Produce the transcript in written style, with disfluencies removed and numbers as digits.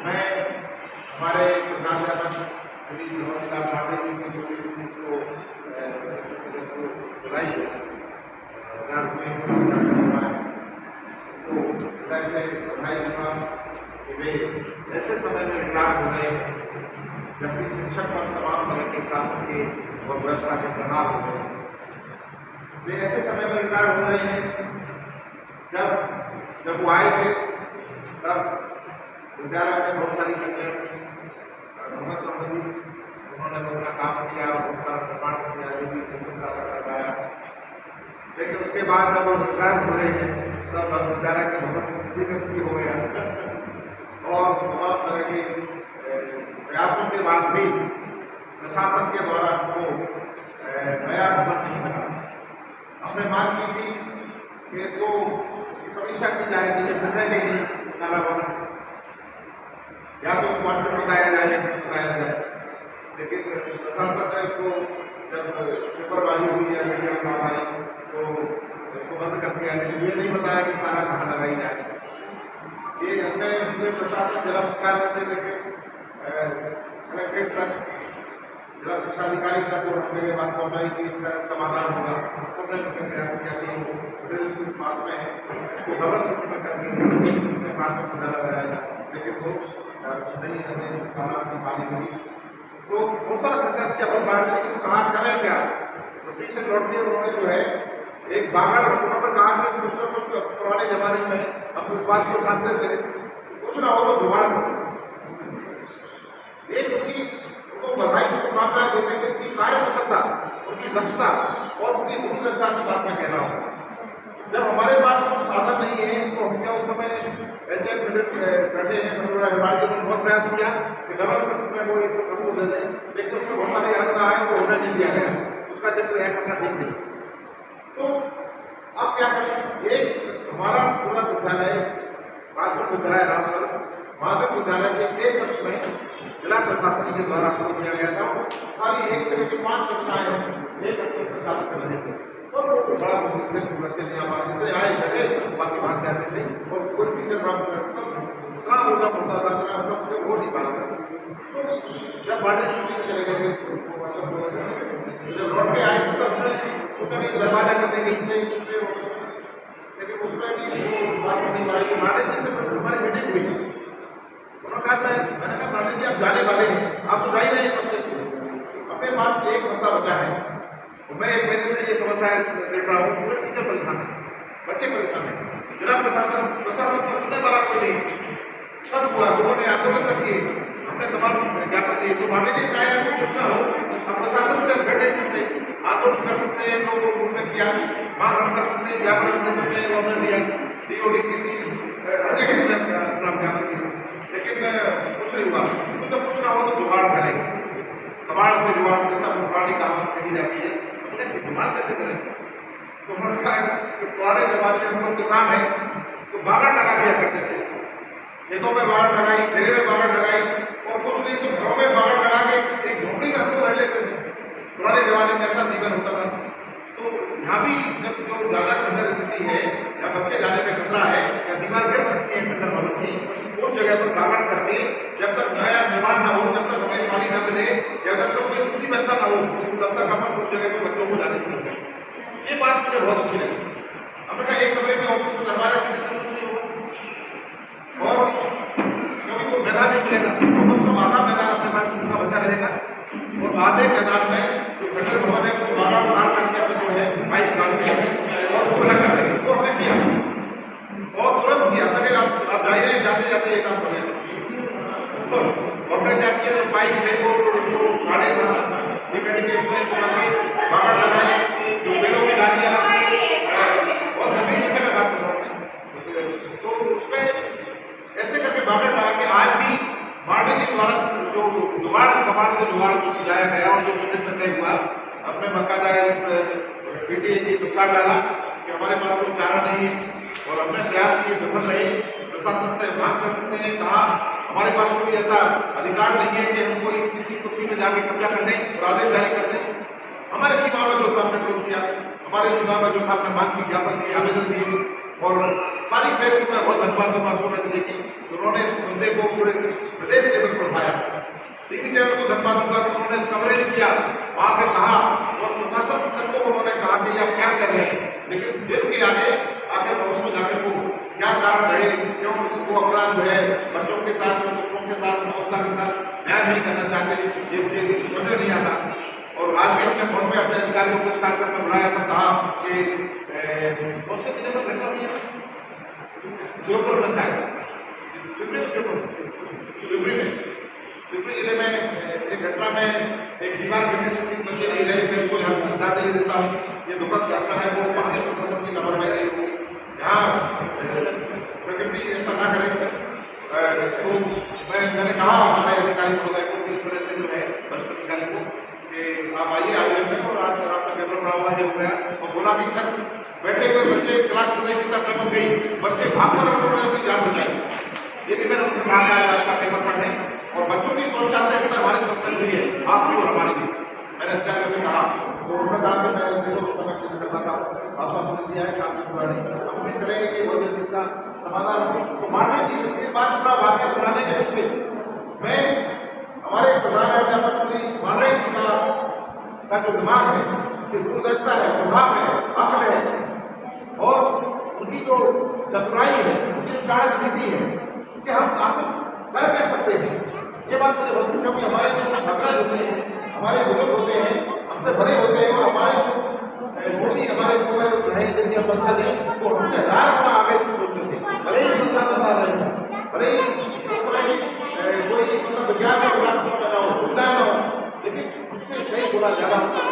मैं हमारे प्रधानाध्यापक श्री मनोज पांडे जी की जो इसको बुलाई है तो हृदय से बधाई दूंगा कि वे ऐसे समय में रिटायर हो गए जबकि शिक्षक पर तमाम तरह के शासन के और व्यवस्था के प्रभाव हो गए। वे ऐसे समय में रिटायर हो रहे हैं जब वो आए थे तब विद्यालय में बहुत सारी कमियाँ थी, बहुत संबंधित उन्होंने अपना काम किया, बहुत सारा निर्माण किया, जो भी करवाया। लेकिन उसके बाद जब वो रिटायर हो रहे हैं तब विद्यालय के भवन भी हो गया और तमाम तरह के प्रयासों के बाद भी प्रशासन के द्वारा वो नया भवन नहीं बना। हमने मांग की थी कि इसको समीक्षा की जाएगी, ये निर्णय लेगी सारा भवन या तो उसको अंतर बताया जाए या कुछ बताया जाए। लेकिन प्रशासन ने उसको जब पेपरबाजी हुई या मीडिया में आई तो उसको बंद कर दिया। लेकिन ये नहीं बताया कि सारा कहाँ लगाई जाए। ये हमने प्रशासन जिला मुख्यालय से लेकर कलेक्ट्रेट तक जिला शिक्षा अधिकारी तक को हमने ये बात पहुँचाई कि इसका समाधान होगा। सबने मुझे प्रयास किया कि मिडिल स्कूल पास में है इसको डबल शिफ्ट में करके पास में पता लगाया जाए, लेकिन वो नहीं हमें खाना की पानी मिली। तो बहुत सारा संघर्ष किया अपन बाहर से कहाँ करें क्या। छुट्टी से लौटते उन्होंने जो है एक बागड़ उन्होंने कहा कि कुछ न कुछ पुराने जमाने में हम उस बात को उठाते थे, कुछ ना हो तो जुगाड़ करो। एक उनको बधाई शुभकामनाएं देते थे, उनकी कार्यकुशलता, उनकी दक्षता और उनकी दूरदर्शिता की बात में कह रहा हूँ। जब हमारे पास कुछ साधन नहीं है तो हम क्या उस समय ऐसे बैठे हैं ने बहुत प्रयास किया कि डबल शिफ्ट में वो एक प्रभु दे दें, लेकिन उसमें बहुत सारी अड़ता है वो होने नहीं दिया गया, उसका जिक्र है करना ठीक नहीं। तो अब क्या करें, एक हमारा पूरा विद्यालय माध्यमिक विद्यालय राजस्थान माध्यमिक विद्यालय के एक कक्ष में जिला प्रशासन के द्वारा खोल दिया गया था। खाली 1 से लेकर 5 कक्षाएं एक कक्ष में प्रशासन कर रहे थे और वो बड़ा मुश्किल से बच्चे नहीं आ पाते थे, आए बैठे बाकी बात जाते थे और कोई टीचर साहब इतना होता होता था सबको वो नहीं पाता। तो जब बाटे छुट्टी में चले गए थे जब लौट के आए तो हमने सोचा कि दरवाजा करने के लेकिन उसमें भी वो बात नहीं पाई कि बाटे जी से हमारी मीटिंग हुई। उन्होंने कहा मैंने कहा बाटे जी आप जाने वाले हैं, आप तो जा ही रहे सब्जेक्ट, अपने पास एक हफ्ता बचा है। मैं एक महीने से ये समस्या देख रहा हूँ, पूरे टीचर परेशान है, बच्चे परेशान है, जिला प्रशासन को सुनने वाला कोई नहीं। सब हुआ, लोगों ने आंदोलन तक किए, हमने तमाम ज्ञापन दिए। तो मामले नहीं चाहे आपको कुछ ना हो, हम प्रशासन से बैठ नहीं सकते, आंदोलन कर सकते हैं, लोगों को उन्होंने किया, मांग हम कर सकते हैं, ज्ञापन दे सकते हैं, उन्होंने दिया DOD किसी हर जगह अपना ज्ञापन दिया, लेकिन कुछ नहीं हुआ। तो जब कुछ ना हो तो जुगाड़ करेंगे, कबाड़ से जुगाड़ जैसा पुरानी कहावत कही जाती है, जुगाड़ कैसे करें। तो उन्होंने कहा कि पुराने जमाने में हम लोग किसान हैं तो बागड़ लगा दिया करते थे, खेतों में बागड़ लगाई, घेरे में बागड़ लगाई और कुछ नहीं तो घरों में बागड़ लगा के एक झोपड़ी में हम लोग रह लेते थे। पुराने जमाने में ऐसा जीवन होता था। तो यहाँ भी जब जो ज़्यादा ठंडक स्थिति है या बच्चे जाने में खतरा है या दीवार गिर सकती है ठंडक भवन की, उस जगह पर बागड़ करके जब तक नया निर्माण ना हो, जब तक हमें पानी न मिले या जब तक कोई दूसरी व्यवस्था ना हो, तब तक अपन उस जगह पर बच्चों को जाने की जरूरत है। ये बात मुझे बहुत अच्छी लगी। हमने कहा एक कमरे में ऑफिस में दरवाजा करने से कुछ नहीं होगा और क्योंकि वो मैदान नहीं मिलेगा तो उसका आधा मैदान अपने पास उनका बचा रहेगा और आधे मैदान में जो खंडर भवन है उसको बाहर उतार करके अपने जो है पाइप डाल के और उसको अलग कर देंगे। वो हमने किया और तुरंत किया, लगे आप जा रहे जाते जाते ये काम कर तो हमने क्या किया, जो पाइप है वो साढ़े बाहर लगाए, जो पेड़ों में डालियाँ और जमीन से मैं बात कर रहा हूँ। तो उसमें ऐसे करके बागड़ लगा के आज भी बाटे के द्वारा जो जुगाड़ कमाल से जुगाड़ जाया गया और जो बजट में तय हुआ, अपने बाकायदा PTA जी प्रस्ताव डाला कि हमारे पास कोई चारा नहीं है और अपने प्रयास किए विफल रहे। प्रशासन से मांग कर सकते हैं, कहा हमारे पास कोई ऐसा अधिकार नहीं है कि हम कोई किसी कुर्सी में जाके कब्जा कर लें और आदेश जारी कर दें। हमारे सीमा में जो था हमने विरोध किया, हमारे सीमा में जो था हमने मांग की, ज्ञापन दिए, आवेदन दिए और सारी प्रेस को मैं बहुत धन्यवाद दूंगा सूरज जी की, उन्होंने इस मुद्दे को पूरे प्रदेश लेवल पर उठाया। टीवी चैनल को धन्यवाद दूंगा कि उन्होंने इस कवरेज किया, वहां पे कहा और प्रशासन तक को उन्होंने कहा कि आप क्या कर रहे हैं, लेकिन जेल के आगे आकर उसमें जाकर वो क्या कारण रहे, क्यों वो अपराध जो है बच्चों के साथ, बच्चों के साथ, दोस्तों के साथ न्याय नहीं करना चाहते, ये मुझे समझ नहीं आता। और आज भी अपने फोन में अपने अधिकारियों को कार्यक्रम में बुलाया तो कहा कि कौन से जिले में घटना हुई है, श्योपुर में शायद, शिवपुरी जिले में एक घटना में एक दीवार गिरने से 3 बच्चे नहीं रहे, फिर कोई हस्पताल दे देता हूँ, ये दुखद घटना है। वो आगे प्रशासन की लापरवाही रही, यहाँ प्रकृति ऐसा ना करे। तो मैंने कहा हमारे अधिकारी महोदय को इस तरह से जो है वरिष्ठ अधिकारी को कि आप आइए आयोजन में, और आज आपका पेपर पड़ा हुआ है हो गया, और बोला कि छत बैठे हुए बच्चे क्लास चुने की तरफ लपक गई, बच्चे भागकर उन्होंने अपनी जान बचाई। ये भी मैंने उनको कहा था आज का पेपर पढ़ने, और बच्चों की सुरक्षा से अंदर हमारी सुरक्षा हुई है, आप भी और हमारी भी। मैंने अधिकारियों से कहा तो उन्होंने कहा कि मैं देखो उस समय किसी करना था, आश्वासन दिया है, काम की पूरा नहीं, हम उम्मीद करेंगे कि बहुत जल्दी इसका समाधान हो। तो मांडवी जी ये बात पूरा वाक्य सुनाने के पीछे मैं हमारे प्रधान अध्यापक श्री मांडवी जी का जो दिमाग है, कि दूरदर्शिता है, स्वभाव है, अकल है, और उनकी जो चतुराई है, उनकी कार्य नीति है कि हम आखिर कर कह सकते हैं। ये बात मुझे बहुत, क्योंकि हमारे जो छात्र होते हैं, हमारे बुजुर्ग होते हैं, हमसे बड़े होते हैं, और हमारे जो मोदी हमारे जो है जिनकी हम परिषद है, वो हमसे 1000